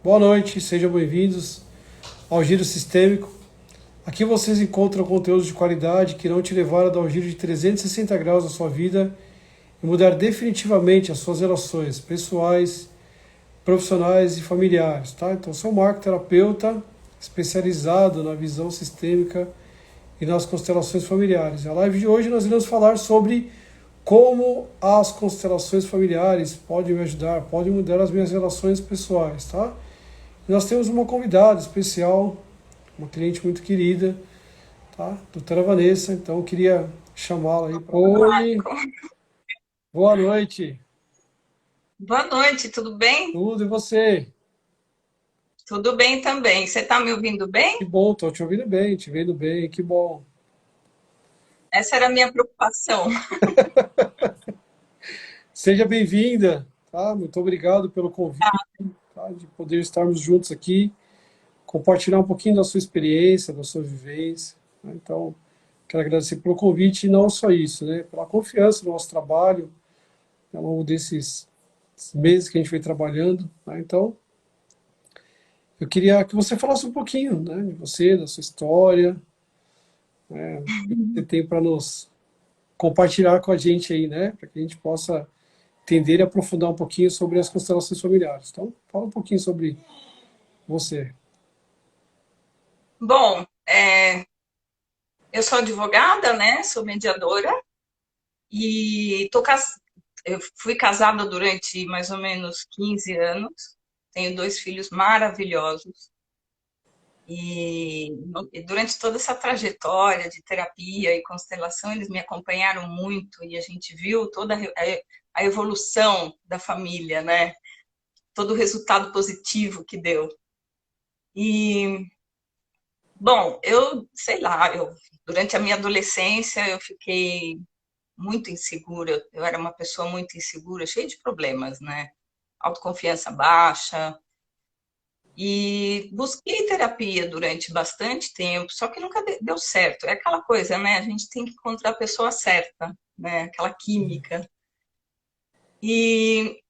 Boa noite, sejam bem-vindos ao Giro Sistêmico. Aqui vocês encontram conteúdos de qualidade que irão te levar a dar um giro de 360 graus na sua vida e mudar definitivamente as suas relações pessoais, profissionais e familiares, tá? Então, sou um marcoterapeuta especializado na visão sistêmica e nas constelações familiares. A live de hoje nós iremos falar sobre como as constelações familiares podem me ajudar, podem mudar as minhas relações pessoais, tá? Nós temos uma convidada especial, uma cliente muito querida, tá? Doutora Vanessa, então eu queria chamá-la aí. Oi, boa noite. Boa noite, tudo bem? Tudo e você? Tudo bem também. Você está me ouvindo Que bem? bom, tô te ouvindo bem, te vendo bem, que bom. Essa era a minha preocupação. Seja bem-vinda, tá? Muito obrigado pelo convite, tá? De poder estarmos juntos aqui, compartilhar um pouquinho da sua experiência, da sua vivência, né? Então, quero agradecer pelo convite e não só isso, né? Pela confiança no nosso trabalho, ao longo desses meses que a gente vem trabalhando, né? Então, eu queria que você falasse um pouquinho, né, de você, da sua história, né, o que você tem para nos compartilhar com a gente aí, né, para que a gente possa entender e aprofundar um pouquinho sobre as constelações familiares. Então, fala um pouquinho sobre você. Bom, eu sou advogada, né? Sou mediadora e eu fui casada durante mais ou menos 15 anos. Tenho dois filhos maravilhosos. E durante toda essa trajetória de terapia e constelação, eles me acompanharam muito e a gente viu toda a evolução da família, né? Todo o resultado positivo que deu. E, bom, eu sei lá, durante a minha adolescência eu fiquei muito insegura, eu era uma pessoa muito insegura, cheia de problemas, né? Autoconfiança baixa, e busquei terapia durante bastante tempo, só que nunca deu certo. É aquela coisa, né? A gente tem que encontrar a pessoa certa, né? Aquela química. E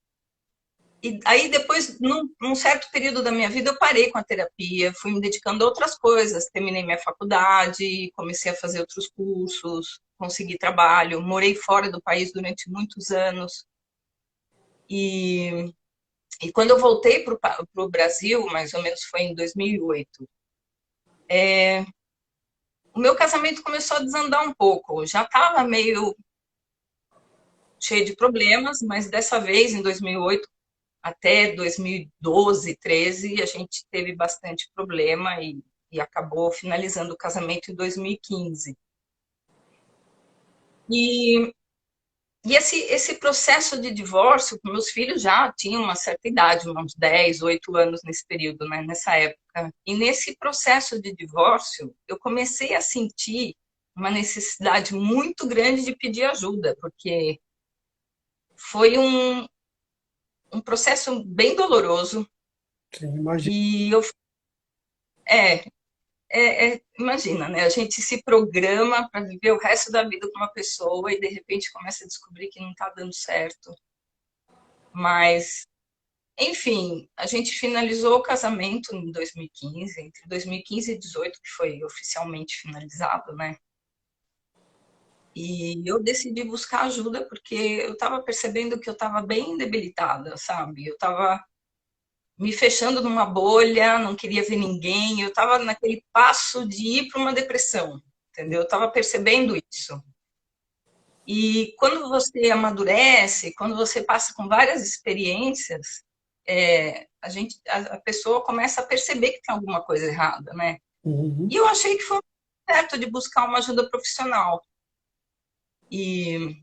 E aí, depois, num certo período da minha vida, eu parei com a terapia, fui me dedicando a outras coisas. Terminei minha faculdade, comecei a fazer outros cursos, consegui trabalho, morei fora do país durante muitos anos. E, e quando eu voltei para o Brasil, mais ou menos foi em 2008, o meu casamento começou a desandar um pouco. Já estava meio cheio de problemas, mas dessa vez, em 2008, até 2012, 13, a gente teve bastante problema e acabou finalizando o casamento em 2015. E, e esse processo de divórcio, meus filhos já tinham uma certa idade, uns 10, 8 anos nesse período, né, nessa época. E nesse processo de divórcio, eu comecei a sentir uma necessidade muito grande de pedir ajuda, porque foi um processo bem doloroso. Sim, imagina. E eu, é, imagina, né? A gente se programa para viver o resto da vida com uma pessoa e de repente começa a descobrir que não está dando certo. Mas, enfim, a gente finalizou o casamento em 2015, entre 2015 e 2018, que foi oficialmente finalizado, né? E eu decidi buscar ajuda porque eu estava percebendo que eu estava bem debilitada, sabe? Eu estava me fechando numa bolha, não queria ver ninguém, eu estava naquele passo de ir para uma depressão, entendeu? Eu estava percebendo isso. E quando você amadurece, quando você passa com várias experiências, a pessoa começa a perceber que tem alguma coisa errada, né? Uhum. E eu achei que foi certo de buscar uma ajuda profissional. E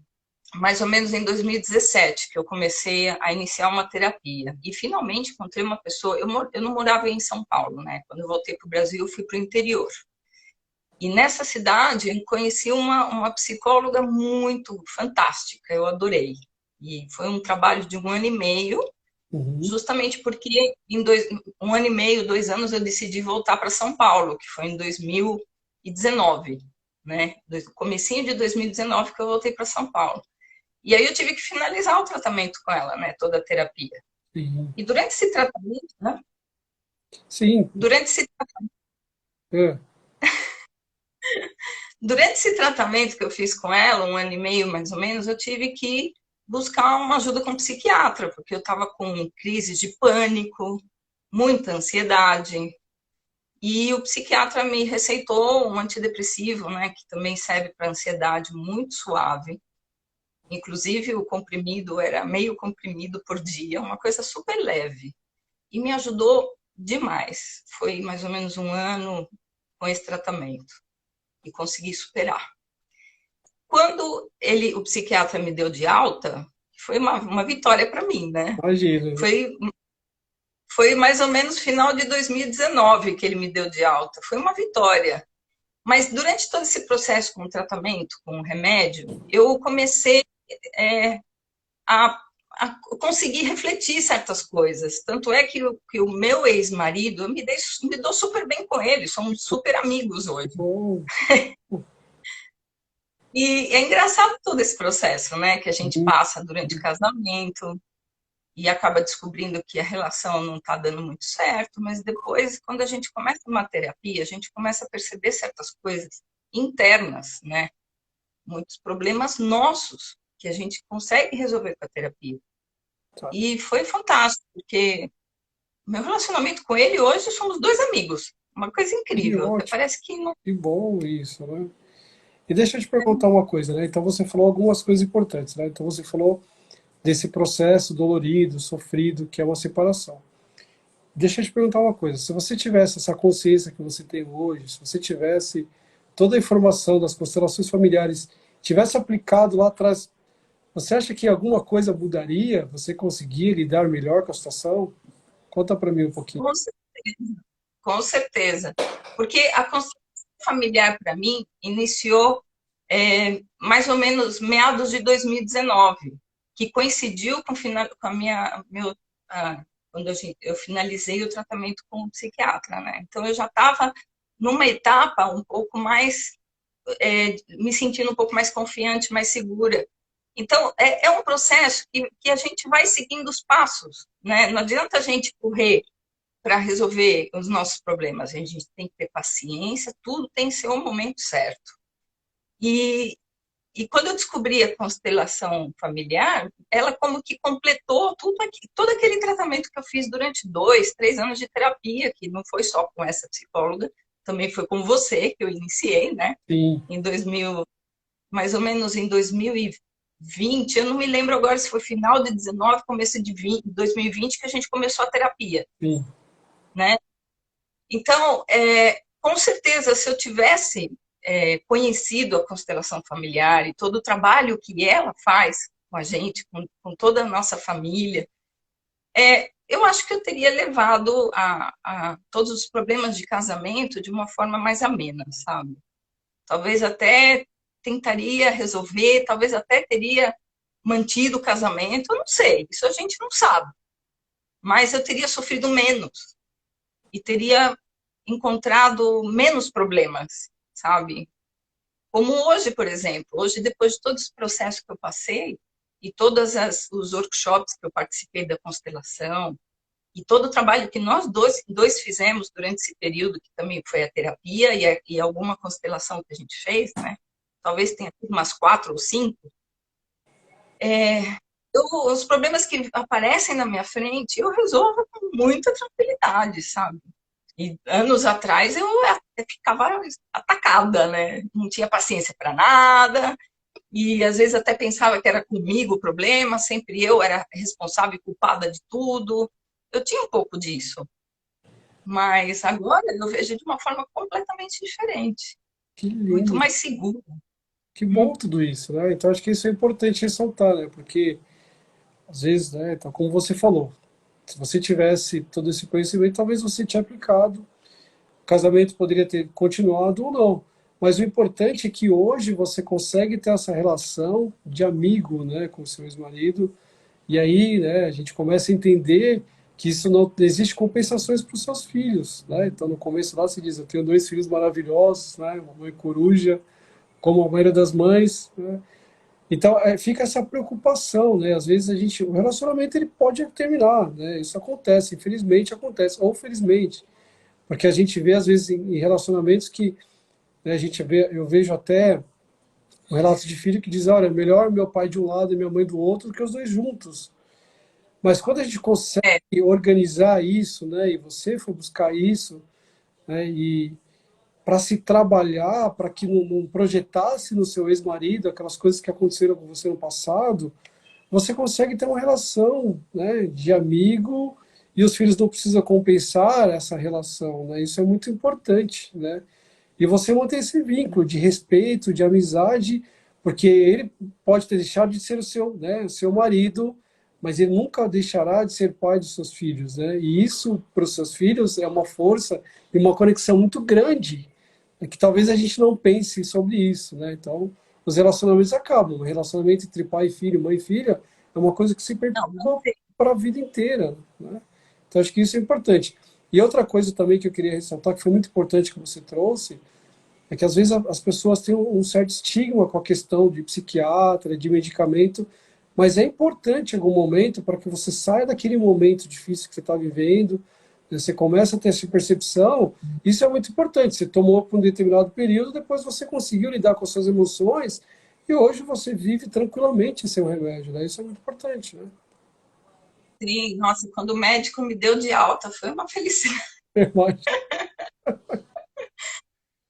mais ou menos em 2017 que eu comecei a iniciar uma terapia. E finalmente encontrei uma pessoa. Eu não morava em São Paulo, né? Quando eu voltei para o Brasil, eu fui para o interior. E nessa cidade eu conheci uma psicóloga muito fantástica, eu adorei. E foi um trabalho de um ano e meio, Uhum. justamente porque um ano e meio, 2 anos, eu decidi voltar para São Paulo, que foi em 2019, né? Comecinho de 2019 que eu voltei para São Paulo. E aí eu tive que finalizar o tratamento com ela, né? Toda a terapia. Sim. E durante esse tratamento, né? Sim. Durante esse, É. durante esse tratamento que eu fiz com ela, 1 ano e meio mais ou menos, eu tive que buscar uma ajuda com um psiquiatra, porque eu estava com crises de pânico, muita ansiedade, e o psiquiatra me receitou um antidepressivo, né, que também serve para ansiedade, muito suave. Inclusive, o comprimido era meio comprimido por dia, uma coisa super leve. E me ajudou demais. Foi mais ou menos 1 ano com esse tratamento e consegui superar. Quando o psiquiatra me deu de alta, foi uma vitória para mim, né? Imagina. Foi, foi mais ou menos final de 2019 que ele me deu de alta. Foi uma vitória. Mas durante todo esse processo com o tratamento, com o remédio, eu comecei é, a, a conseguir refletir certas coisas. Tanto é que o meu ex-marido, me dou super bem com ele, somos super amigos hoje. Bom. E é engraçado todo esse processo, né, que a gente Uhum. passa durante o casamento e acaba descobrindo que a relação não está dando muito certo, mas depois, quando a gente começa uma terapia, a gente começa a perceber certas coisas internas, né, muitos problemas nossos que a gente consegue resolver com a terapia. Tá. E foi fantástico, porque meu relacionamento com ele hoje somos dois amigos. Uma coisa Que incrível. Até ótimo, parece que não. que bom isso, né? E deixa eu te perguntar uma coisa, né? Então você falou algumas coisas importantes, né? Então você falou desse processo dolorido, sofrido, que é uma separação. Deixa eu te perguntar uma coisa, se você tivesse essa consciência que você tem hoje, se você tivesse toda a informação das constelações familiares, tivesse aplicado lá atrás, você acha que alguma coisa mudaria? Você conseguiria lidar melhor com a situação? Conta para mim um pouquinho. Com certeza. Com certeza. Porque a construção familiar, para mim, iniciou mais ou menos meados de 2019, que coincidiu com a minha. Quando eu finalizei o tratamento com o psiquiatra, né? Então, eu já estava numa etapa um pouco mais me sentindo um pouco mais confiante, mais segura. Então, é um processo que a gente vai seguindo os passos, né? Não adianta a gente correr para resolver os nossos problemas, a gente tem que ter paciência, tudo tem seu momento certo. E, e quando eu descobri a constelação familiar, ela como que completou todo aquele tratamento que eu fiz durante 2, 3 anos de terapia, que não foi só com essa psicóloga, também foi com você que eu iniciei, né? Sim, Em 2000, mais ou menos em 2020, eu não me lembro agora se foi final de 19, começo de 2020 que a gente começou a terapia, sim. né? Então, com certeza, se eu tivesse conhecido a constelação familiar e todo o trabalho que ela faz com a gente, com toda a nossa família, eu acho que eu teria levado a todos os problemas de casamento de uma forma mais amena, sabe? Talvez até tentaria resolver, talvez até teria mantido o casamento, eu não sei, isso a gente não sabe. Mas eu teria sofrido menos e teria encontrado menos problemas, sabe? Como hoje, por exemplo. Hoje, depois de todo esse processo que eu passei e todos os workshops que eu participei da constelação e todo o trabalho que nós dois fizemos durante esse período, que também foi a terapia e alguma constelação que a gente fez, né? Talvez tenha umas 4 ou 5. Os problemas que aparecem na minha frente, eu resolvo com muita tranquilidade, sabe? E anos atrás eu até ficava atacada, né? Não tinha paciência para nada, e às vezes até pensava que era comigo o problema, sempre eu era responsável e culpada de tudo. Eu tinha um pouco disso, mas agora eu vejo de uma forma completamente diferente, Que muito lindo, mais segura. que bom tudo isso, né? Então acho que isso é importante ressaltar, né? Porque às vezes, né? Então, como você falou, se você tivesse todo esse conhecimento, talvez você tinha aplicado, o casamento poderia ter continuado ou não. Mas o importante é que hoje você consegue ter essa relação de amigo, né, com o seu ex-marido, e aí, né, a gente começa a entender que isso não existe compensações para os seus filhos, né? Então, no começo lá se diz, eu tenho 2 filhos maravilhosos, né, uma mãe coruja, como a maioria das mães, né? Então, fica essa preocupação, né? Às vezes o relacionamento ele pode terminar, né? Isso acontece, infelizmente acontece, ou felizmente, porque a gente vê às vezes em relacionamentos que, né, eu vejo até um relato de filho que diz, olha, é melhor meu pai de um lado e minha mãe do outro do que os dois juntos. Mas quando a gente consegue É, organizar isso, né? E você for buscar isso, né? E para se trabalhar, para que não projetasse no seu ex-marido aquelas coisas que aconteceram com você no passado, você consegue ter uma relação, né, de amigo e os filhos não precisam compensar essa relação, né? Isso é muito importante, né? E você manter esse vínculo de respeito, de amizade, porque ele pode ter deixado de ser o seu, né, o seu marido, mas ele nunca deixará de ser pai dos seus filhos, né? E isso para os seus filhos é uma força e uma conexão muito grande, é que talvez a gente não pense sobre isso, né? Então, os relacionamentos acabam. O relacionamento entre pai e filho, mãe e filha, é uma coisa que se não, não perpetua tem. para a vida inteira, né? Então, acho que isso é importante. E outra coisa também que eu queria ressaltar, que foi muito importante que você trouxe, é que às vezes as pessoas têm um certo estigma com a questão de psiquiatra, de medicamento, mas é importante em algum momento para que você saia daquele momento difícil que você está vivendo, né, você começa a ter essa percepção, isso é muito importante. Você tomou por um determinado período, depois você conseguiu lidar com as suas emoções e hoje você vive tranquilamente sem o remédio, né? Isso é muito importante, né? Sim, nossa, quando o médico me deu de alta, foi uma felicidade. Mas,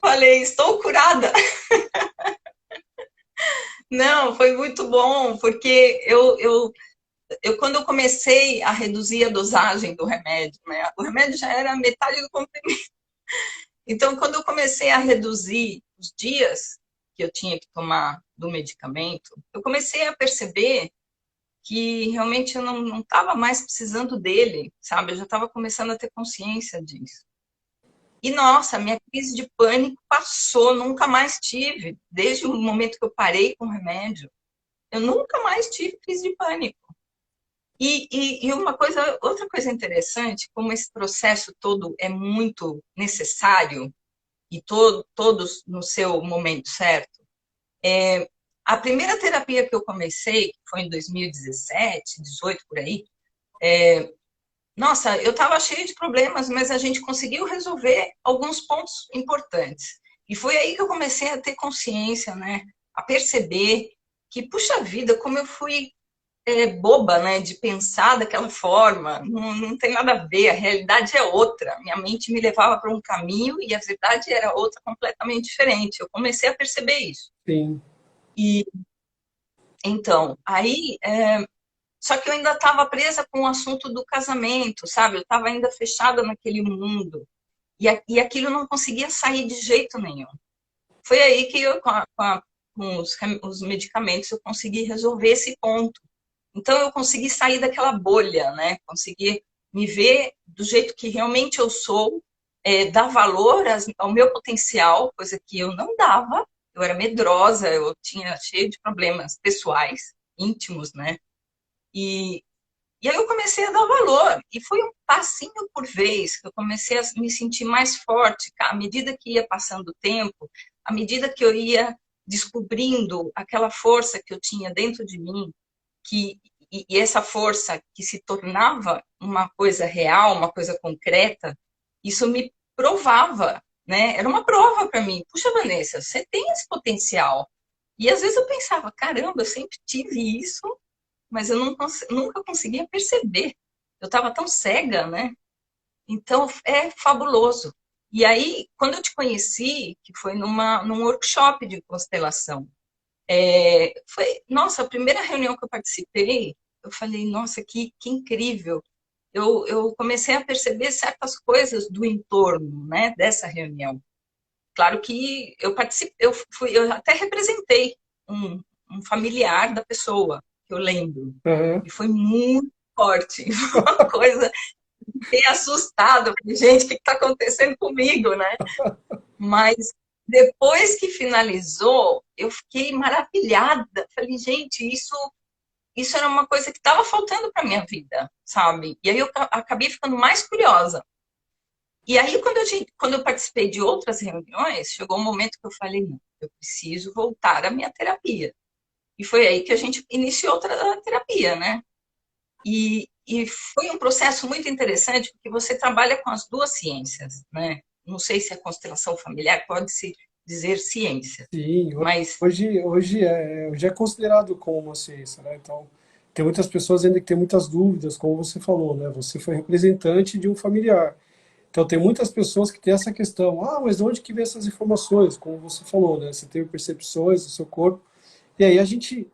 Falei, estou curada. Não, foi muito bom, porque quando eu comecei a reduzir a dosagem do remédio, né? O remédio já era metade do comprimido. Então, quando eu comecei a reduzir os dias que eu tinha que tomar do medicamento, eu comecei a perceber que realmente eu não estava mais precisando dele, sabe? Eu já estava começando a ter consciência disso. E, nossa, minha crise de pânico passou, nunca mais tive. Desde o momento que eu parei com o remédio, eu nunca mais tive crise de pânico. E uma coisa, outra coisa interessante, como esse processo todo é muito necessário e todos no seu momento certo. A primeira terapia que eu comecei, que foi em 2017, 18 por aí, nossa, eu estava cheia de problemas, mas a gente conseguiu resolver alguns pontos importantes. E foi aí que eu comecei a ter consciência, né? A perceber que, puxa vida, como eu fui boba, né? De pensar daquela forma. Não tem nada a ver, a realidade é outra. Minha mente me levava para um caminho e a verdade era outra, completamente diferente. Eu comecei a perceber isso. sim, E então, aí só que eu ainda estava presa com o assunto do casamento, sabe? Eu estava ainda fechada naquele mundo. E aquilo não conseguia sair de jeito nenhum. Foi aí que eu, com os medicamentos, eu consegui resolver esse ponto. Então, eu consegui sair daquela bolha, né? Consegui me ver do jeito que realmente eu sou, dar valor ao meu potencial, coisa que eu não dava. Eu era medrosa, eu tinha cheio de problemas pessoais, íntimos, né? E, e aí eu comecei a dar valor. E foi um passinho por vez que eu comecei a me sentir mais forte. À medida que ia passando o tempo, à medida que eu ia descobrindo aquela força que eu tinha dentro de mim, que, e essa força que se tornava uma coisa real, uma coisa concreta, isso me provava, né? Era uma prova para mim. Puxa, Vanessa, você tem esse potencial. E às vezes eu pensava, caramba, eu sempre tive isso, mas eu nunca conseguia perceber. Eu estava tão cega, né? Então, é fabuloso. E aí, quando eu te conheci, que foi num workshop de constelação, foi, nossa, a primeira reunião que eu participei, eu falei, nossa, que incrível. Eu comecei a perceber certas coisas do entorno, né, dessa reunião. Claro que eu participei, eu até representei um familiar da pessoa, que eu lembro. aham, E foi muito forte, uma coisa, fiquei assustada, falei, gente, o que está acontecendo comigo, né? Mas depois que finalizou, eu fiquei maravilhada. Falei, gente, isso era uma coisa que estava faltando para minha vida, sabe? E aí eu acabei ficando mais curiosa. E aí, quando eu participei de outras reuniões, chegou um momento que eu falei, não, eu preciso voltar à minha terapia. E foi aí que a gente iniciou a terapia, né? E foi um processo muito interessante, porque você trabalha com as duas ciências, né? Não sei se a constelação familiar pode-se dizer ciência, Sim, mas hoje é considerado como uma ciência, né? Então, tem muitas pessoas ainda que têm muitas dúvidas, como você falou, né? Você foi representante de um familiar. Então, tem muitas pessoas que têm essa questão, ah, mas de onde que vem essas informações? Como você falou, né? Você teve percepções do seu corpo. E aí a gente,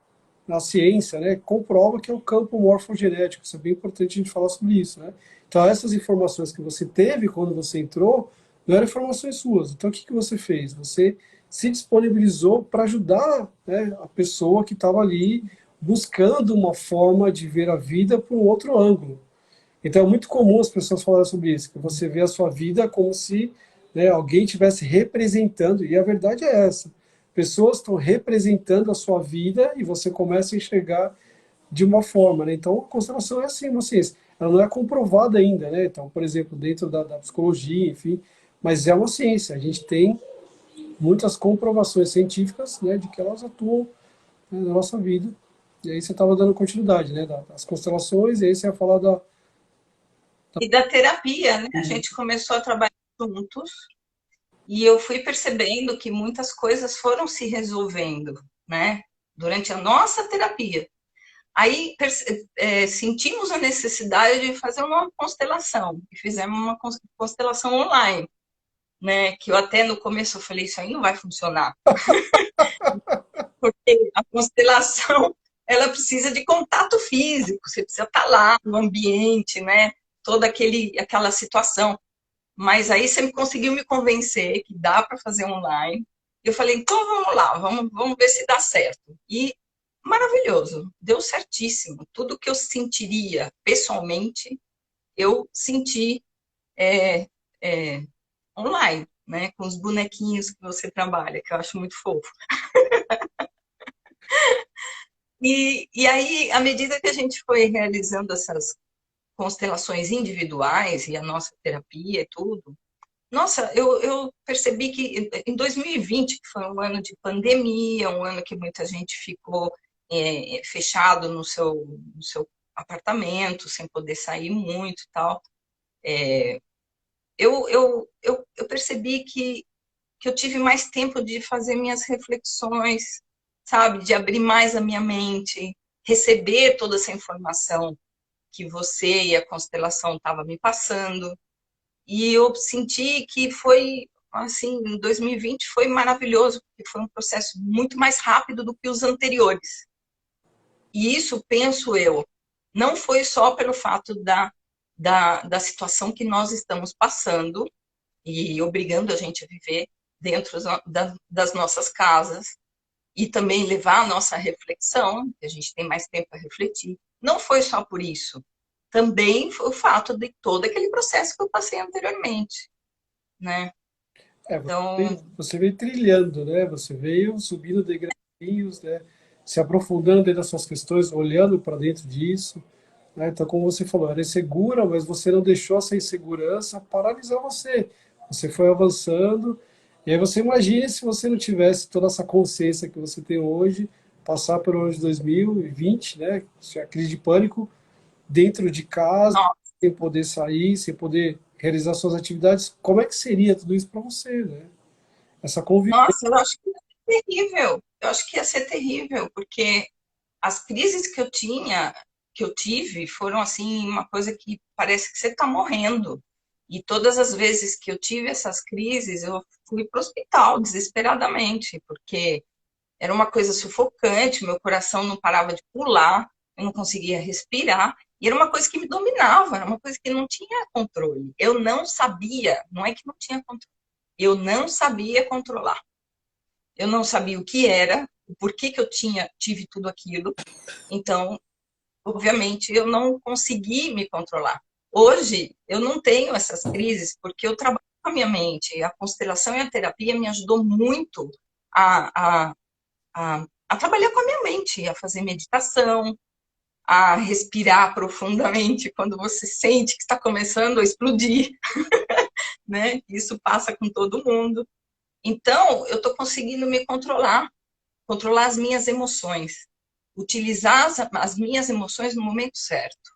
na ciência, né, comprova que é o campo morfogenético. Isso é bem importante a gente falar sobre isso, né? Então, essas informações que você teve quando você entrou, não eram informações suas. Então, o que que você fez? Você se disponibilizou para ajudar, né, a pessoa que estava ali buscando uma forma de ver a vida por um outro ângulo. Então é muito comum as pessoas falarem sobre isso, que você vê a sua vida como se, né, alguém estivesse representando, e a verdade é essa. Pessoas estão representando a sua vida e você começa a enxergar de uma forma, né? Então a constelação é assim, uma ciência. Ela não é comprovada ainda, né? Então, por exemplo, dentro da psicologia, enfim, mas é uma ciência. A gente tem muitas comprovações científicas, né, de que elas atuam, né, na nossa vida. E aí você estava dando continuidade, né, das constelações, e aí você ia falar da. e da terapia, né? A gente começou a trabalhar juntos e eu fui percebendo que muitas coisas foram se resolvendo, né? Durante a nossa terapia. Aí sentimos a necessidade de fazer uma constelação e fizemos uma constelação online, né? Que eu até no começo eu falei, isso aí não vai funcionar, porque a constelação ela precisa de contato físico, você precisa estar lá no ambiente, né? Toda aquela situação. Mas aí você conseguiu me convencer que dá para fazer online. Eu falei, então vamos lá, vamos ver se dá certo. E maravilhoso, deu certíssimo. Tudo que eu sentiria pessoalmente, eu senti é, é, online, né? Com os bonequinhos que você trabalha, que eu acho muito fofo. E aí, à medida que a gente foi realizando essas constelações individuais e a nossa terapia e tudo, nossa, eu percebi que em 2020, que foi um ano de pandemia, um ano que muita gente ficou fechado no seu apartamento, sem poder sair muito e tal, eu percebi que eu tive mais tempo de fazer minhas reflexões, sabe? De abrir mais a minha mente, receber toda essa informação que você e a constelação estavam me passando. E eu senti que foi, assim, em 2020 foi maravilhoso, porque foi um processo muito mais rápido do que os anteriores. E isso, penso eu, não foi só pelo fato da situação que nós estamos passando e obrigando a gente a viver dentro das nossas casas e também levar a nossa reflexão, que a gente tem mais tempo para refletir. Não foi só por isso. Também foi o fato de todo aquele processo que eu passei anteriormente, né? É, Então, você veio trilhando, né? Você veio subindo degraus, né? Se aprofundando dentro das suas questões, olhando para dentro disso, né? Então, como você falou, era insegura, mas você não deixou essa insegurança paralisar você. Você foi avançando, e aí você imagina se você não tivesse toda essa consciência que você tem hoje, passar pelo ano de 2020, né? A crise de pânico, dentro de casa, nossa, sem poder sair, sem poder realizar suas atividades, como é que seria tudo isso para você, né? Essa convivência. nossa, eu acho que ia ser terrível. Eu acho que ia ser terrível, porque as crises que eu tive, foram assim uma coisa que parece que você está morrendo. E todas as vezes que eu tive essas crises, eu fui para o hospital desesperadamente, porque era uma coisa sufocante, meu coração não parava de pular, eu não conseguia respirar, e era uma coisa que me dominava, era uma coisa que não tinha controle. Eu não sabia, não é que não tinha controle, eu não sabia controlar. Eu não sabia o que era, o porquê que eu tive tudo aquilo. Então, obviamente, eu não consegui me controlar. Hoje, eu não tenho essas crises porque eu trabalho com a minha mente. A constelação e a terapia me ajudou muito a, a trabalhar com a minha mente, a fazer meditação, a respirar profundamente quando você sente que está começando a explodir, né? Isso passa com todo mundo. Então, eu estou conseguindo me controlar, controlar as minhas emoções. utilizar as minhas emoções no momento certo,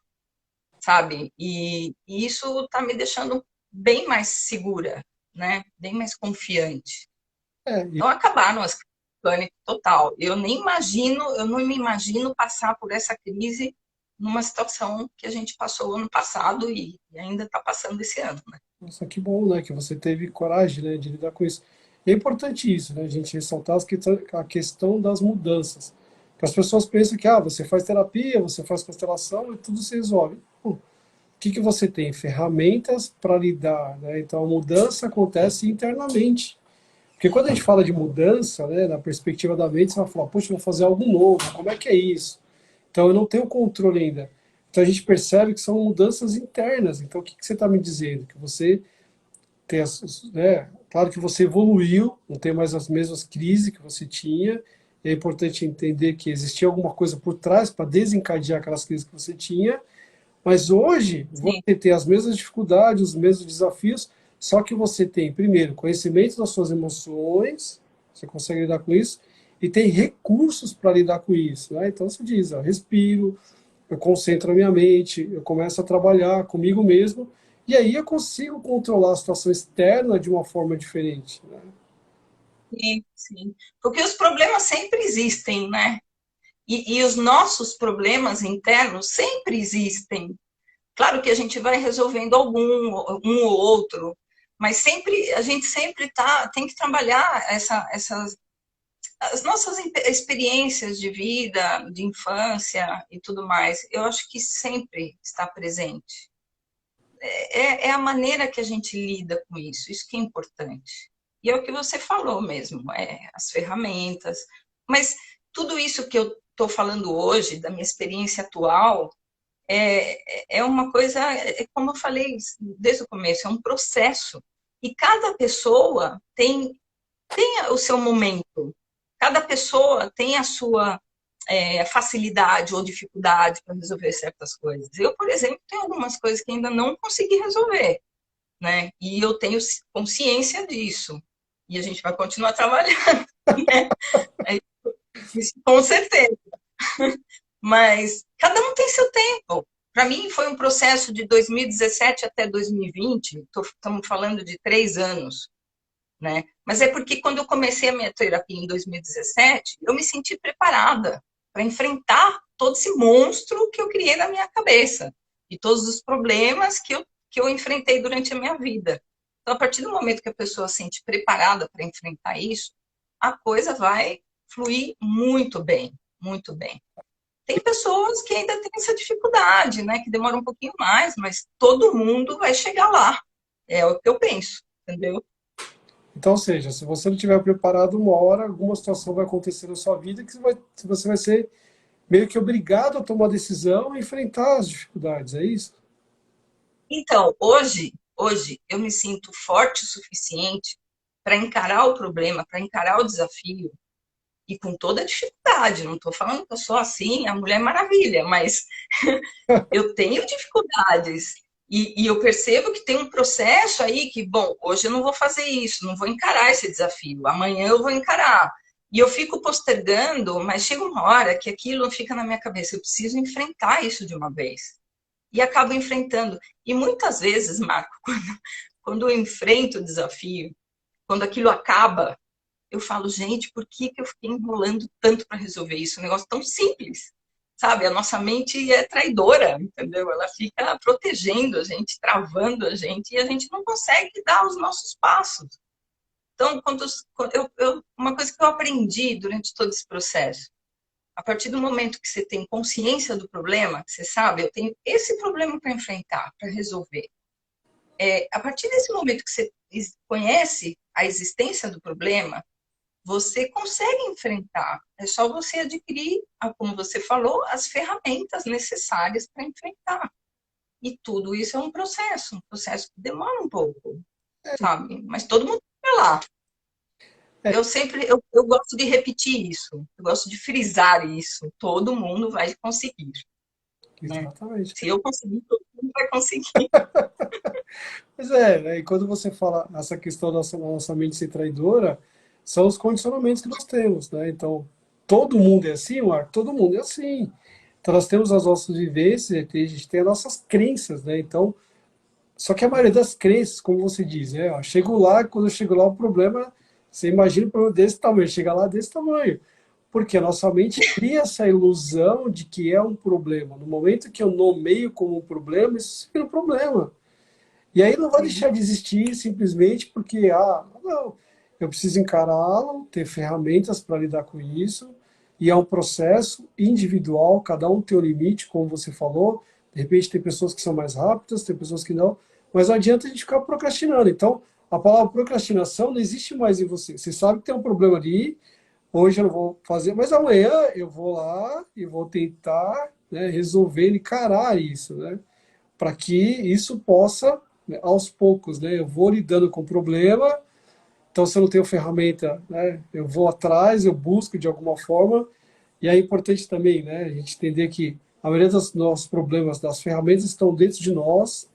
sabe? E isso está me deixando bem mais segura, né? Bem mais confiante. É, Então acabaram as crises de pânico total. Eu não me imagino passar por essa crise numa situação que a gente passou ano passado e ainda está passando esse ano, né? nossa, que bom, né, que você teve coragem, né, de lidar com isso. E é importante isso, né, a gente ressaltar a questão das mudanças. Que as pessoas pensam que, você faz terapia, você faz constelação e tudo se resolve. Bom, o que que você tem? Ferramentas para lidar, né? Então a mudança acontece internamente. Porque quando a gente fala de mudança, né, na perspectiva da mente, você vai falar, poxa, eu vou fazer algo novo, como é que é isso? Então eu não tenho controle ainda. Então a gente percebe que são mudanças internas. Então o que que você está me dizendo? Que você tem né, claro que você evoluiu, não tem mais as mesmas crises que você tinha. É importante entender que existia alguma coisa por trás para desencadear aquelas crises que você tinha, mas hoje Sim, você tem as mesmas dificuldades, os mesmos desafios, só que você tem, primeiro, conhecimento das suas emoções, você consegue lidar com isso, e tem recursos para lidar com isso. Né? Então você diz, respiro, eu concentro a minha mente, eu começo a trabalhar comigo mesmo, e aí eu consigo controlar a situação externa de uma forma diferente. Né? sim, sim. Porque os problemas sempre existem, né? E os nossos problemas internos sempre existem. Claro que a gente vai resolvendo um ou outro, mas sempre a gente sempre tem que trabalhar essas as nossas experiências de vida, de infância e tudo mais. Eu acho que sempre está presente. É a maneira que a gente lida com isso que é importante. E é o que você falou mesmo, as ferramentas. Mas tudo isso que eu estou falando hoje, da minha experiência atual, é uma coisa, como eu falei desde o começo, é um processo. E cada pessoa tem o seu momento. Cada pessoa tem a sua facilidade ou dificuldade para resolver certas coisas. Eu, por exemplo, tenho algumas coisas que ainda não consegui resolver, né? E eu tenho consciência disso. E a gente vai continuar trabalhando, né? Isso, com certeza. Mas cada um tem seu tempo. Para mim, foi um processo de 2017 até 2020, estamos falando de 3 anos, né? Mas é porque quando eu comecei a minha terapia em 2017, eu me senti preparada para enfrentar todo esse monstro que eu criei na minha cabeça e todos os problemas que eu enfrentei durante a minha vida. Então, a partir do momento que a pessoa se sente preparada para enfrentar isso, a coisa vai fluir muito bem, muito bem. Tem pessoas que ainda têm essa dificuldade, né? Que demora um pouquinho mais, mas todo mundo vai chegar lá. É o que eu penso, entendeu? Então, ou seja, se você não estiver preparado, uma hora alguma situação vai acontecer na sua vida que você vai ser meio que obrigado a tomar decisão e enfrentar as dificuldades, é isso? Então, hoje eu me sinto forte o suficiente para encarar o problema, para encarar o desafio e com toda a dificuldade. Não estou falando que eu sou assim, a Mulher Maravilha, mas eu tenho dificuldades e eu percebo que tem um processo aí que, bom, hoje eu não vou fazer isso, não vou encarar esse desafio, amanhã eu vou encarar. E eu fico postergando, mas chega uma hora que aquilo fica na minha cabeça, eu preciso enfrentar isso de uma vez. E acabo enfrentando. E muitas vezes, Marco, quando eu enfrento o desafio, quando aquilo acaba, eu falo, gente, por que eu fiquei enrolando tanto para resolver isso? Um negócio tão simples, sabe? A nossa mente é traidora, entendeu? Ela fica protegendo a gente, travando a gente, e a gente não consegue dar os nossos passos. Então, uma coisa que eu aprendi durante todo esse processo, a partir do momento que você tem consciência do problema, que você sabe, eu tenho esse problema para enfrentar, para resolver. A partir desse momento que você conhece a existência do problema, você consegue enfrentar. É só você adquirir, como você falou, as ferramentas necessárias para enfrentar. E tudo isso é um processo que demora um pouco, sabe? Mas todo mundo vai lá. É, Eu gosto de repetir isso, eu gosto de frisar isso. Todo mundo vai conseguir, né? exatamente. Se eu conseguir, todo mundo vai conseguir. Pois é, né? E quando você fala essa questão da nossa mente ser traidora, são os condicionamentos que nós temos, né? Então, todo mundo é assim, Marco? Todo mundo é assim. Então nós temos as nossas vivências, a gente tem as nossas crenças, né? Então, só que a maioria das crenças, como você diz, né? Ó, chego lá, quando eu chego lá, o problema, você imagina um problema desse tamanho, chega lá desse tamanho. Porque a nossa mente cria essa ilusão de que é um problema. No momento que eu nomeio como um problema, isso vira um problema. E aí não vai Sim, deixar de existir simplesmente porque, não, eu preciso encará-lo, ter ferramentas para lidar com isso, e é um processo individual, cada um tem o limite, como você falou, de repente tem pessoas que são mais rápidas, tem pessoas que não, mas não adianta a gente ficar procrastinando. Então, a palavra procrastinação não existe mais em você. Você sabe que tem um problema ali, hoje eu não vou fazer, mas amanhã eu vou lá e vou tentar, né, resolver, encarar isso, né? Para que isso possa, né, aos poucos, né, eu vou lidando com o problema, então se eu não tenho ferramenta, né, eu vou atrás, eu busco de alguma forma, e é importante também, né, a gente entender que a maioria dos nossos problemas, das ferramentas estão dentro de nós,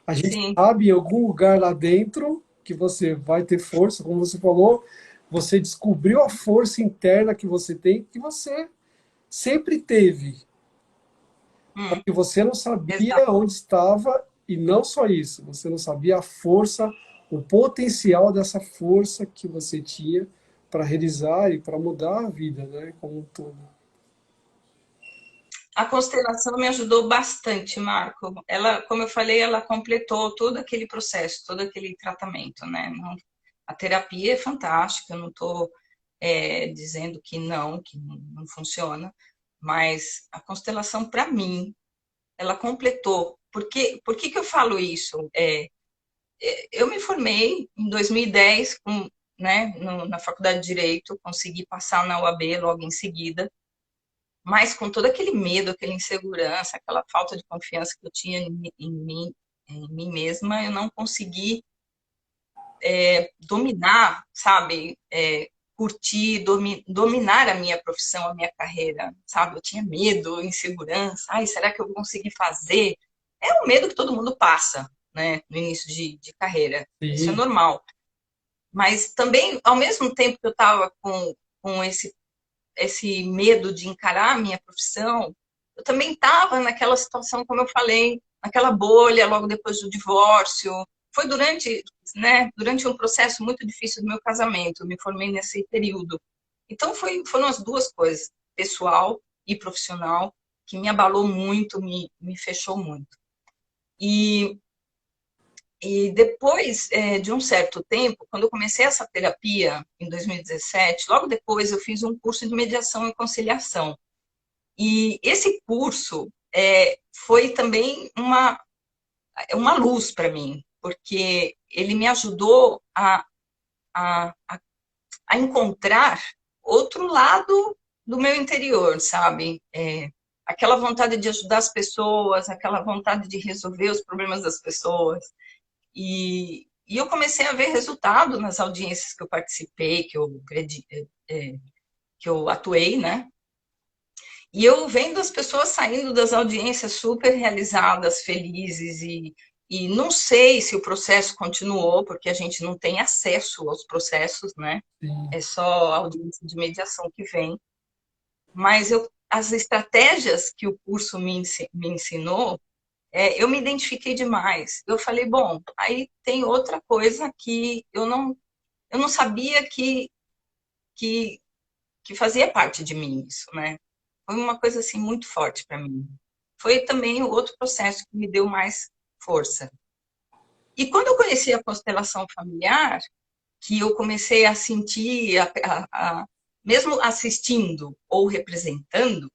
a gente sim. sabe em algum lugar lá dentro que você vai ter força, como você falou, você descobriu a força interna que você tem, que você sempre teve, Hum, que você não sabia exato. onde estava, e não só isso, você não sabia a força, o potencial dessa força que você tinha para realizar e para mudar a vida, né, como um todo. A constelação me ajudou bastante, Marco. Ela, como eu falei, ela completou todo aquele processo, todo aquele tratamento, né? A terapia é fantástica, eu não estou dizendo que não funciona, mas a constelação, para mim, ela completou. Por que que eu falo isso? Eu me formei em 2010 né, na Faculdade de Direito, consegui passar na UAB logo em seguida, mas com todo aquele medo, aquela insegurança, aquela falta de confiança que eu tinha em mim mesma, eu não consegui dominar, sabe? Curtir, dominar a minha profissão, a minha carreira, sabe? Eu tinha medo, insegurança. Ai, será que eu vou conseguir fazer? É o medo que todo mundo passa, né? No início de carreira. Isso é Sim, normal. Mas também, ao mesmo tempo que eu estava com esse medo de encarar a minha profissão, eu também estava naquela situação, como eu falei, naquela bolha logo depois do divórcio. Foi durante um processo muito difícil do meu casamento, eu me formei nesse período. Então foram as duas coisas, pessoal e profissional, que me abalou muito, me fechou muito. E, e depois de um certo tempo, quando eu comecei essa terapia, em 2017, logo depois eu fiz um curso de mediação e conciliação. E esse curso foi também uma luz para mim, porque ele me ajudou a, a encontrar outro lado do meu interior, sabe? Aquela vontade de ajudar as pessoas, aquela vontade de resolver os problemas das pessoas. E eu comecei a ver resultado nas audiências que eu participei, que eu atuei, né? E eu vendo as pessoas saindo das audiências super realizadas, felizes, e não sei se o processo continuou, porque a gente não tem acesso aos processos, né? sim. É só a audiência de mediação que vem. Mas as estratégias que o curso me ensinou, eu me identifiquei demais. Eu falei, bom, aí tem outra coisa que eu não sabia que, que fazia parte de mim isso, né? Foi uma coisa assim muito forte para mim. Foi também o outro processo que me deu mais força. E quando eu conheci a constelação familiar, que eu comecei a sentir, mesmo assistindo ou representando,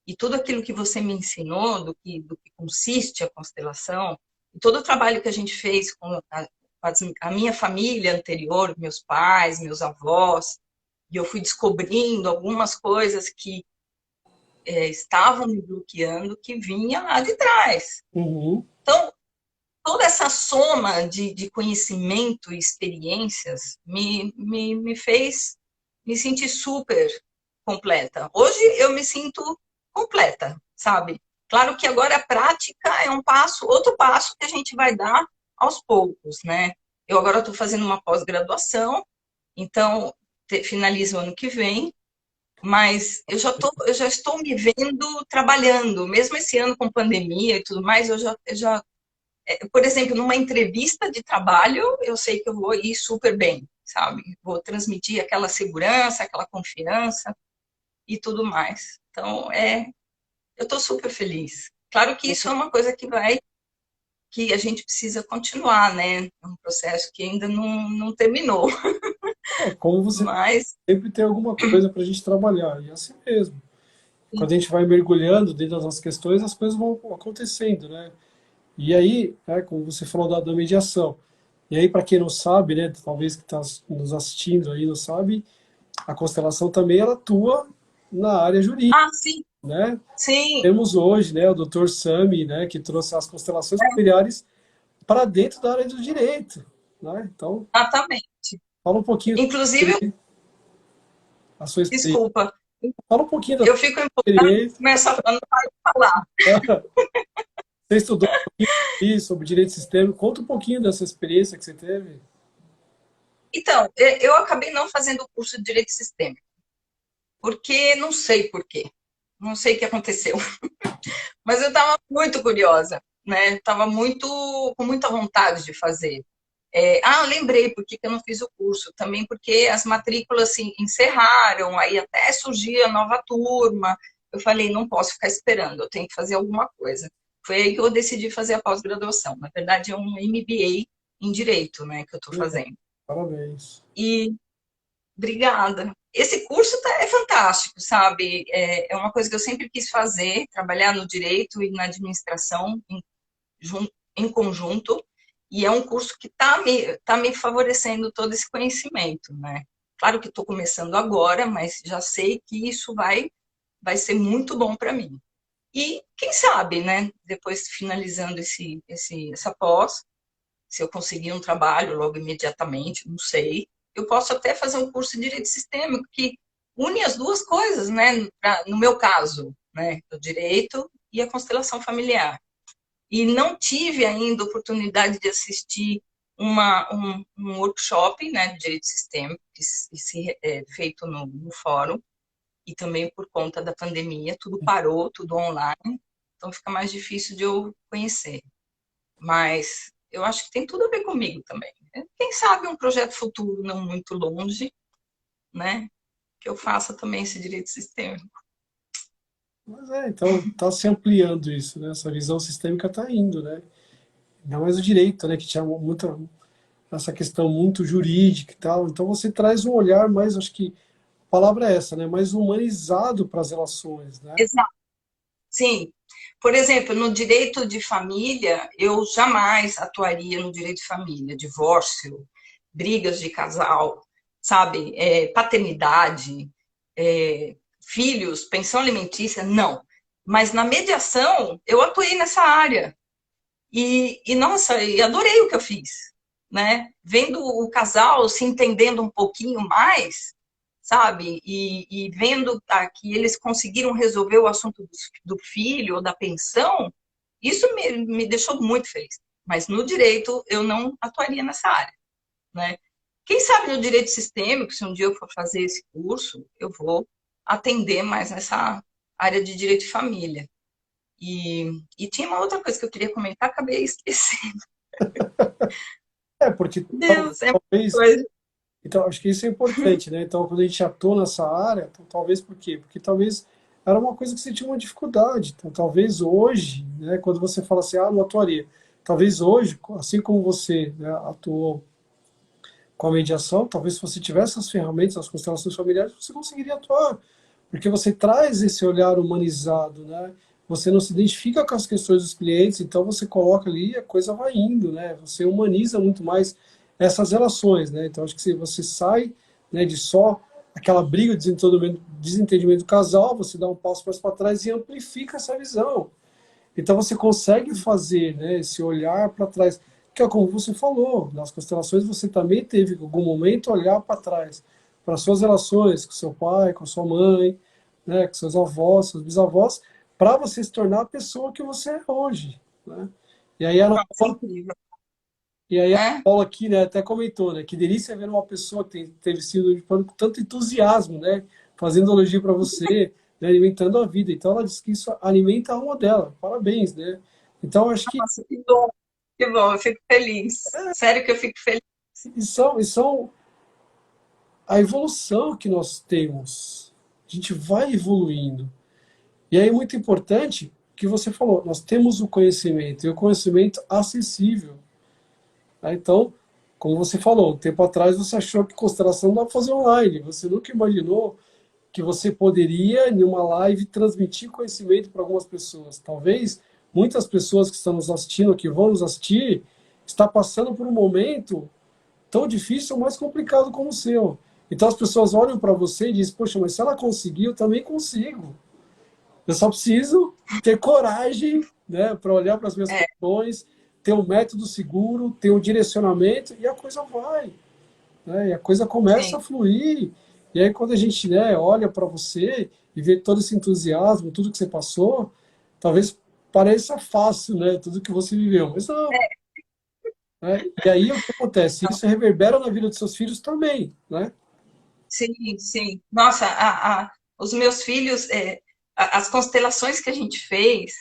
e tudo aquilo que você me ensinou do que consiste a constelação, e todo o trabalho que a gente fez com a minha família anterior, meus pais, meus avós, e eu fui descobrindo algumas coisas que estavam me bloqueando, que vinha lá de trás. Uhum. Então, toda essa soma de conhecimento e experiências me fez me sentir super completa. Hoje eu me sinto completa, sabe? Claro que agora a prática é outro passo que a gente vai dar aos poucos, né? Eu agora estou fazendo uma pós-graduação, então finalizo o ano que vem, Mas eu já estou me vendo trabalhando, mesmo esse ano com pandemia e tudo mais, por exemplo, numa entrevista de trabalho, eu sei que eu vou ir super bem, sabe? Vou transmitir aquela segurança, aquela confiança e tudo mais. Então, eu estou super feliz. Claro que isso é uma coisa que a gente precisa continuar, né? É um processo que ainda não terminou, Como você mas sempre tem alguma coisa para a gente trabalhar, e é assim mesmo. Quando a gente vai mergulhando dentro das nossas questões, as coisas vão acontecendo, né? E aí, né, como você falou da mediação, e aí para quem não sabe, né, talvez que está nos assistindo aí não sabe, a constelação também ela atua na área jurídica, sim, né? sim, Temos hoje, né, o Dr. Sami, né, que trouxe as constelações familiares para dentro da área do direito, né? Então, exatamente. fala um pouquinho Inclusive, sobre a sua experiência. desculpa, Fala um pouquinho da sua eu fico empolgada e experiência. começo a não paro de falar. Você estudou um pouquinho sobre direito sistêmico. Conta um pouquinho dessa experiência que você teve. Então, eu acabei não fazendo o curso de Direito Sistêmico, porque não sei por quê. Não sei o que aconteceu. Mas eu estava muito curiosa, né? Estava com muita vontade de fazer. Lembrei por que eu não fiz o curso. Também porque as matrículas se encerraram, aí até surgia a nova turma. Eu falei, não posso ficar esperando, eu tenho que fazer alguma coisa. Foi aí que eu decidi fazer a pós-graduação. Na verdade, é um MBA em Direito, né, que eu estou Legal. fazendo. Parabéns. E obrigada. Esse curso é fantástico, sabe? É uma coisa que eu sempre quis fazer, trabalhar no direito e na administração em conjunto, e é um curso que tá me favorecendo todo esse conhecimento, né? Claro que estou começando agora, mas já sei que isso vai ser muito bom para mim. E quem sabe, né? Depois finalizando essa pós, se eu conseguir um trabalho logo imediatamente, não sei, eu posso até fazer um curso de direito sistêmico que une as duas coisas, né? No meu caso, né? O direito e a constelação familiar. E não tive ainda oportunidade de assistir um workshop, né, de direito sistêmico, feito no fórum, e também por conta da pandemia, tudo parou, tudo online, então fica mais difícil de eu conhecer. Mas eu acho que tem tudo a ver comigo também. Quem sabe um projeto futuro não muito longe, né? Que eu faça também esse direito sistêmico. Mas então está se ampliando isso, né? Essa visão sistêmica está indo, né? Ainda mais o direito, né? Que tinha muita essa questão muito jurídica e tal. Então você traz um olhar mais, acho que a palavra é essa, né? Mais humanizado para as relações, né? Exato. Sim. Por exemplo, no direito de família, eu jamais atuaria no direito de família, divórcio, brigas de casal, sabe? Paternidade, filhos, pensão alimentícia, não. Mas na mediação, eu atuei nessa área. Nossa, e adorei o que eu fiz, né? Vendo o casal se entendendo um pouquinho mais, sabe? E vendo que eles conseguiram resolver o assunto do filho ou da pensão, isso me deixou muito feliz. Mas no direito, eu não atuaria nessa área, né? Quem sabe no direito sistêmico, se um dia eu for fazer esse curso, eu vou atender mais nessa área de direito de família. E tinha uma outra coisa que eu queria comentar, acabei esquecendo. Porque Deus, é muita talvez. coisa. Então, acho que isso é importante, né? Então, quando a gente atua nessa área, então, talvez por quê? Porque talvez era uma coisa que você tinha uma dificuldade. Então, talvez hoje, né, quando você fala assim, não atuaria. Talvez hoje, assim como você, né, atuou com a mediação, talvez se você tivesse as ferramentas, as constelações familiares, você conseguiria atuar, porque você traz esse olhar humanizado, né? Você não se identifica com as questões dos clientes, então você coloca ali e a coisa vai indo, né? Você humaniza muito mais essas relações, né? Então acho que se você sai, né, de só aquela briga, desentendimento do casal, você dá um passo mais para trás e amplifica essa visão. Então você consegue fazer, né, esse olhar para trás, que é como você falou, nas constelações você também teve em algum momento olhar para trás, para suas relações com seu pai, com sua mãe, né, com seus avós, seus bisavós, para você se tornar a pessoa que você é hoje, né? E aí a Ana Nossa, incrível, e aí a né? Paula aqui, né, até comentou, né, que delícia ver uma pessoa que teve sido com tanto entusiasmo, né, fazendo elogio para você, né, alimentando a vida. Então ela diz que isso alimenta a alma dela. Parabéns, né? Então acho que Nossa, que bom, eu fico feliz. Sério que eu fico feliz. e são a evolução que nós temos. A gente vai evoluindo. E aí é muito importante que você falou, nós temos o conhecimento, e o conhecimento acessível. Né? Então, como você falou, um tempo atrás você achou que constelação dá para fazer online. Você nunca imaginou que você poderia, em uma live, transmitir conhecimento para algumas pessoas. Talvez muitas pessoas que estão nos assistindo, que vão nos assistir, está passando por um momento tão difícil ou mais complicado como o seu. Então as pessoas olham para você e dizem, poxa, mas se ela conseguiu, eu também consigo. Eu só preciso ter coragem, né, para olhar para as minhas É, questões, ter um método seguro, ter um direcionamento, e a coisa vai. Né, e a coisa começa sim. a fluir. E aí quando a gente, né, olha para você e vê todo esse entusiasmo, tudo que você passou, talvez pareça fácil, né, tudo que você viveu. Mas não. Né? E aí o que acontece? Isso reverbera na vida dos seus filhos também, né? Sim, sim. Nossa, os meus filhos, as constelações que a gente fez,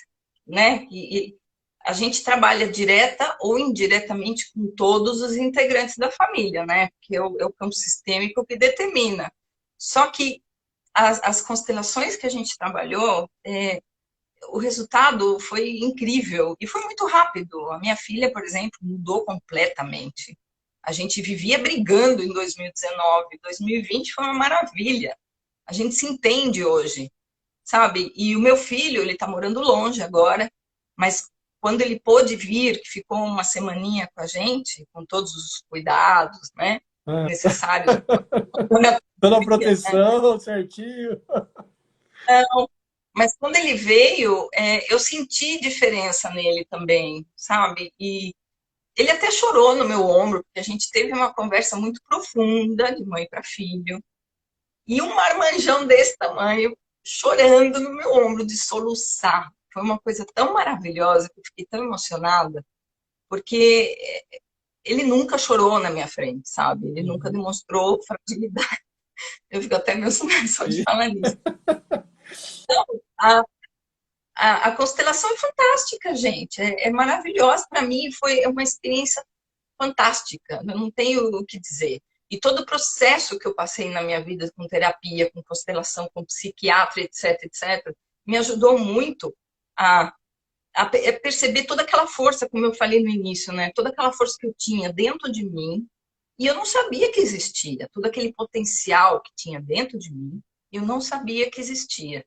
né? E a gente trabalha direta ou indiretamente com todos os integrantes da família, né? Porque é o campo sistêmico que determina. Só que as constelações que a gente trabalhou, o resultado foi incrível e foi muito rápido. A minha filha, por exemplo, mudou completamente. A gente vivia brigando em 2019, 2020 foi uma maravilha. A gente se entende hoje, sabe? E o meu filho, ele está morando longe agora, mas quando ele pôde vir, que ficou uma semaninha com a gente, com todos os cuidados, né, É. necessários, Toda a né? proteção, certinho. Mas quando ele veio, eu senti diferença nele também, sabe? E ele até chorou no meu ombro, porque a gente teve uma conversa muito profunda de mãe para filho. E um marmanjão desse tamanho chorando no meu ombro, de soluçar. Foi uma coisa tão maravilhosa que eu fiquei tão emocionada, porque ele nunca chorou na minha frente, sabe? Ele nunca Uhum. demonstrou fragilidade. Eu fico até emocionada só de E falar nisso. A, a constelação é fantástica, gente. É maravilhosa para mim. Foi uma experiência fantástica. Eu não tenho o que dizer. E todo o processo que eu passei na minha vida com terapia, com constelação, com psiquiatra, etc, etc, me ajudou muito a, a perceber toda aquela força, como eu falei no início, né? Toda aquela força que eu tinha dentro de mim e eu não sabia que existia. Todo aquele potencial que tinha dentro de mim, eu não sabia que existia.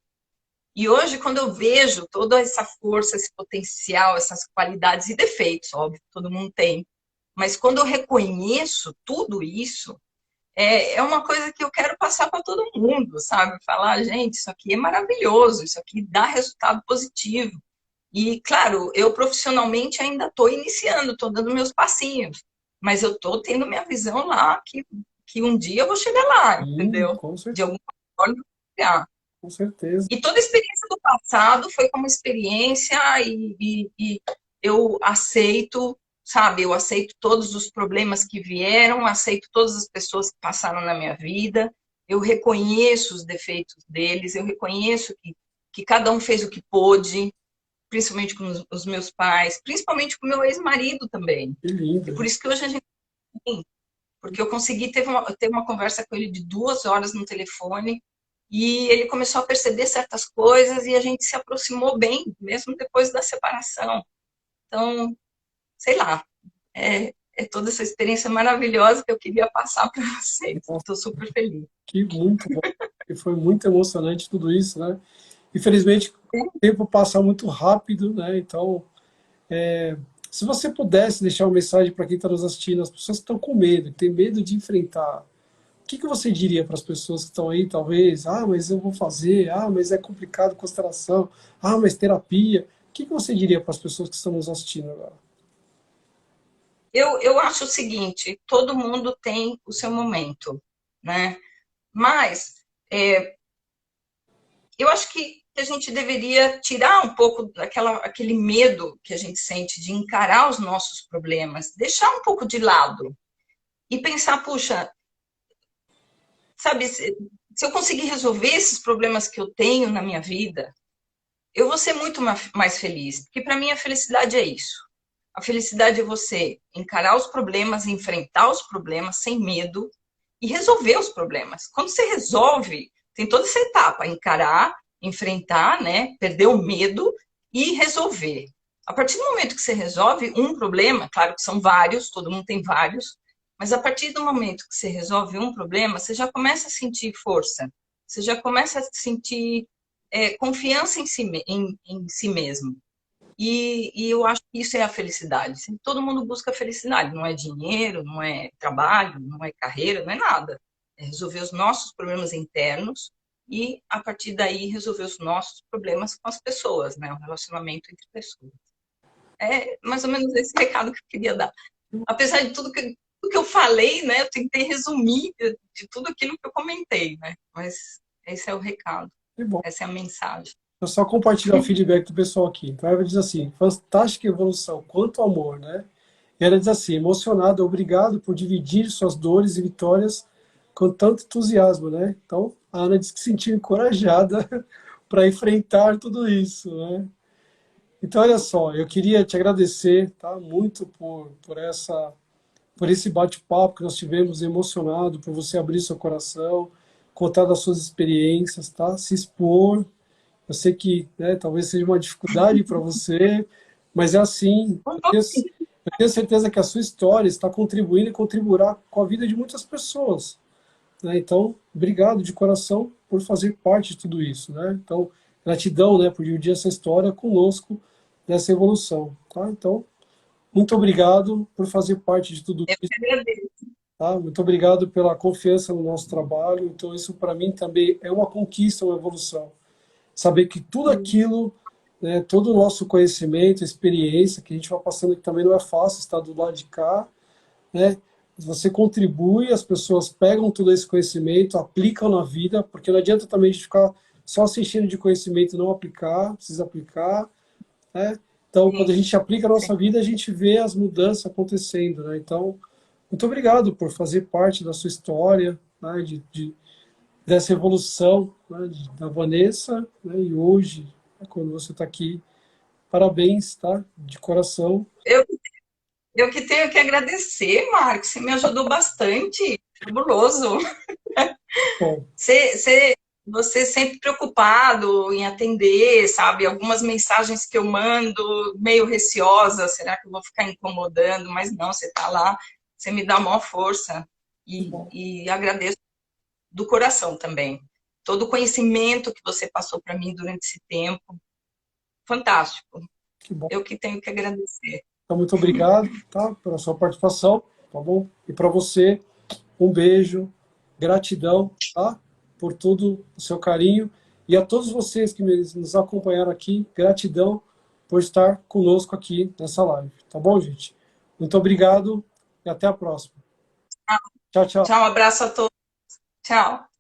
E hoje, quando eu vejo toda essa força, esse potencial, essas qualidades e defeitos, óbvio, todo mundo tem, mas quando eu reconheço tudo isso, é uma coisa que eu quero passar para todo mundo, sabe? Falar, gente, isso aqui é maravilhoso, isso aqui dá resultado positivo. E, claro, eu profissionalmente ainda estou iniciando, estou dando meus passinhos, mas eu estou tendo minha visão lá que um dia eu vou chegar lá, sim, entendeu? com De certeza, alguma forma, eu vou chegar. com certeza. E toda a experiência do passado foi como experiência e eu aceito, sabe? Eu aceito todos os problemas que vieram, aceito todas as pessoas que passaram na minha vida, eu reconheço os defeitos deles, eu reconheço que cada um fez o que pôde, principalmente com os meus pais, principalmente com o meu ex-marido também. Que E lindo. por isso que hoje a gente tem, porque eu consegui ter uma conversa com ele de 2 horas no telefone e ele começou a perceber certas coisas e a gente se aproximou bem, mesmo depois da separação. Então, sei lá, é toda essa experiência maravilhosa que eu queria passar para vocês. Nossa, Estou super feliz. que muito bom. E foi muito emocionante tudo isso, né? Infelizmente, o tempo passa muito rápido, né? Então, se você pudesse deixar uma mensagem para quem está nos assistindo, as pessoas que estão com medo, que têm medo de enfrentar, o que você diria para as pessoas que estão aí, talvez? Ah, mas eu vou fazer. Ah, mas é complicado constelação. Ah, mas terapia. O que você diria para as pessoas que estão nos assistindo agora? Eu acho o seguinte, todo mundo tem o seu momento, né? Mas eu acho que a gente deveria tirar um pouco aquele medo que a gente sente de encarar os nossos problemas, deixar um pouco de lado e pensar, puxa, sabe, se eu conseguir resolver esses problemas que eu tenho na minha vida, eu vou ser muito mais feliz. Porque para mim a felicidade é isso. A felicidade é você encarar os problemas, enfrentar os problemas sem medo e resolver os problemas. Quando você resolve, tem toda essa etapa, encarar, enfrentar, né, perder o medo e resolver. A partir do momento que você resolve um problema, claro que são vários, todo mundo tem vários, mas a partir do momento que você resolve um problema, você já começa a sentir força, você já começa a sentir confiança em si mesmo. E eu acho que isso é a felicidade. Todo mundo busca felicidade, não é dinheiro, não é trabalho, não é carreira, não é nada. É resolver os nossos problemas internos e, a partir daí, resolver os nossos problemas com as pessoas, né? O relacionamento entre pessoas. É mais ou menos esse recado que eu queria dar. Apesar de tudo que eu falei, né? Eu tentei resumir de tudo aquilo que eu comentei, né? Mas esse é o recado, Que bom. essa é a mensagem. Eu só compartilhar o feedback do pessoal aqui. Então, ela diz assim, fantástica evolução, quanto amor, né? E ela diz assim, emocionada, obrigado por dividir suas dores e vitórias com tanto entusiasmo, né? Então, a Ana diz que se sentiu encorajada para enfrentar tudo isso, né? Então, olha só, eu queria te agradecer, tá? Muito por esse bate-papo que nós tivemos, emocionado, por você abrir seu coração, contar das suas experiências, tá? Se expor. Eu sei que, né, talvez seja uma dificuldade para você, mas é assim. Eu tenho certeza que a sua história está contribuindo e contribuirá com a vida de muitas pessoas, né? Então, obrigado de coração por fazer parte de tudo isso, né? Então, gratidão, né, por dividir essa história conosco nessa evolução, tá? Então, muito obrigado por fazer parte de tudo Eu isso, que agradeço. tá? Muito obrigado pela confiança no nosso trabalho. Então, isso para mim também é uma conquista, uma evolução. Saber que tudo aquilo, né, todo o nosso conhecimento, experiência que a gente vai passando, que também não é fácil estar do lado de cá, né? Você contribui, as pessoas pegam todo esse conhecimento, aplicam na vida, porque não adianta também a gente ficar só se enchendo de conhecimento e não aplicar, precisa aplicar, né? Então, quando a Sim, gente aplica a sim. nossa vida, a gente vê as mudanças acontecendo, né? Então, muito obrigado por fazer parte da sua história, né? Dessa evolução, né? Da Vanessa, né? E hoje, né, quando você está aqui, parabéns, tá? De coração. Eu, eu que tenho que agradecer, Marcos, você me ajudou bastante, fabuloso. Bom, Você sempre preocupado em atender, sabe? Algumas mensagens que eu mando, meio receosa, será que eu vou ficar incomodando? Mas não, você está lá, você me dá a maior força que bom, e agradeço do coração também. Todo o conhecimento que você passou para mim durante esse tempo, fantástico. que bom. Eu que tenho que agradecer. Então, muito obrigado, tá? Pela sua participação, tá bom? E para você, um beijo, gratidão, tá? Por todo o seu carinho. E a todos vocês que nos acompanharam aqui, gratidão por estar conosco aqui nessa live. Tá bom, gente? Muito obrigado e até a próxima. Tchau, tchau. Tchau, um abraço a todos. Tchau.